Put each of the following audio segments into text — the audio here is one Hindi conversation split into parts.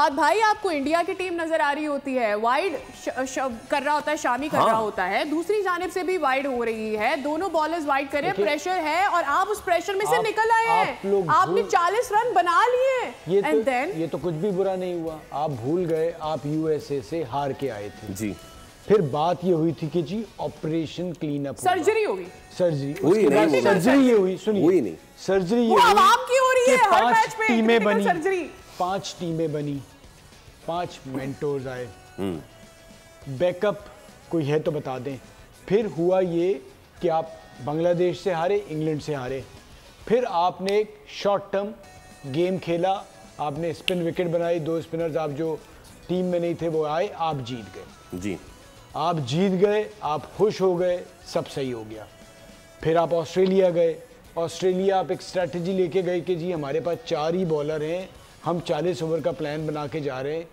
भाई आपको इंडिया की टीम नजर आ रही होती है, वाइड कर रहा होता है, शामी कर रहा होता है, दूसरी जानिब से भी वाइड हो रही है, दोनों बॉलर्स वाइड कर रहे हैं, प्रेशर है और आप उस प्रेशर में से निकल आए हैं, आपने 40 रन बना लिए एंड देन ये तो कुछ भी बुरा नहीं हुआ। आप भूल गए आप यूएसए से हार के आए थे जी। फिर बात ये हुई थी कि जी ऑपरेशन क्लीन अप, सर्जरी होगी, सर्जरी ये हुई, सुनिए सर्जरी ये हो रही है, हर मैच पे टीमें बनी, 5 टीमें बनी, 5 मेंटोर्स आए, बैकअप कोई है तो बता दें। फिर हुआ ये कि आप बांग्लादेश से हारे, इंग्लैंड से हारे, फिर आपने एक शॉर्ट टर्म गेम खेला, आपने स्पिन विकेट बनाई, 2 स्पिनर्स आप जो टीम में नहीं थे वो आए, आप जीत गए जी। आप जीत गए, आप खुश हो गए, सब सही हो गया। फिर आप ऑस्ट्रेलिया गए, ऑस्ट्रेलिया आप एक स्ट्रैटेजी लेके गए कि जी हमारे पास 4 ही बॉलर हैं, हम 40 ओवर का प्लान बना के जा रहे हैं,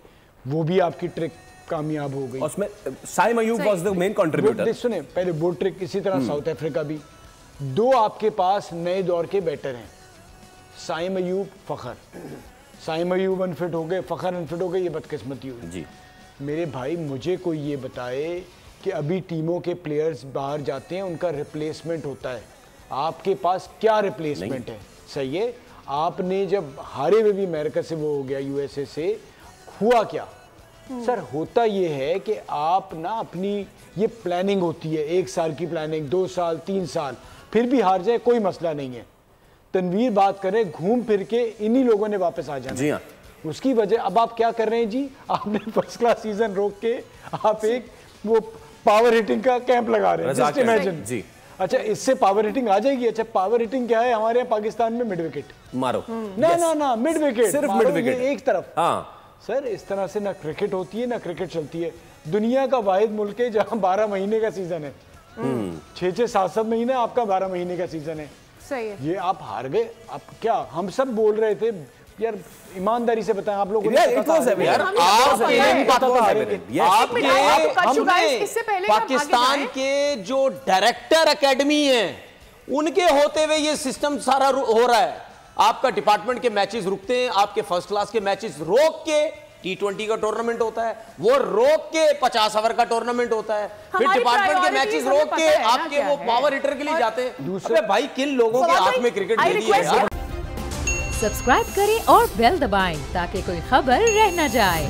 वो भी आपकी ट्रिक कामयाब हो गई। उसमें Saim Ayub was the main contributor. सुने पहले वो ट्रिक, इसी तरह साउथ अफ्रीका भी 2 आपके पास नए दौर के बैटर हैं, साइम अयूब, फखर। साइम अयूब अनफिट हो गए, फखर अनफिट हो गए, ये बदकिस्मती हुई जी। मेरे भाई मुझे कोई ये बताए कि अभी टीमों के प्लेयर्स बाहर जाते हैं, उनका रिप्लेसमेंट होता है, आपके पास क्या रिप्लेसमेंट है? सही है, आपने जब हारे हुए भी अमेरिका से वो हो गया, यूएसए से, हुआ क्या सर? होता ये है कि आप ना अपनी ये प्लानिंग होती है, 1 साल की प्लानिंग, 2 साल 3 साल, फिर भी हार जाए कोई मसला नहीं है। तनवीर बात करें, घूम फिर के इन्हीं लोगों ने वापस आ जाना जी। हाँ। उसकी वजह अब आप क्या कर रहे हैं जी, आपने फर्स्ट क्लास सीजन रोक के आप एक वो पावर हिटिंग का कैंप लगा रहे हैं, जस्ट इमेजिन जी। अच्छा, इससे पावर हिटिंग आ जाएगी? अच्छा, पावर हिटिंग क्या है हमारे यहाँ पाकिस्तान में? मिड विकेट मारो ना मिड विकेट, सिर्फ मिड विकेट एक तरफ। हाँ सर, इस तरह से ना क्रिकेट होती है ना क्रिकेट चलती है। दुनिया का वाहिद मुल्क है जहाँ 12 महीने का सीजन है, 6-6 7-7 महीने आपका 12 महीने का सीजन है। सही है। ये आप हार गए। आप क्या, हम सब बोल रहे थे यार, ईमानदारी से बताएं, आप लोगों पाकिस्तान के जो डायरेक्टर एकेडमी है उनके होते हुए ये सिस्टम सारा हो रहा है। आपका डिपार्टमेंट के मैचेस रुकते हैं, आपके फर्स्ट क्लास के मैचेस रोक के T20 का टूर्नामेंट होता है, वो रोक के 50 ओवर का टूर्नामेंट होता है, फिर डिपार्टमेंट के मैचेस रोक के आपके वो पावर हिटर के लिए जाते हैं। दूसरे भाई किन लोगों के हाथ में क्रिकेट दे दी है। सब्सक्राइब करें और बेल दबाएं ताकि कोई खबर रह न जाए।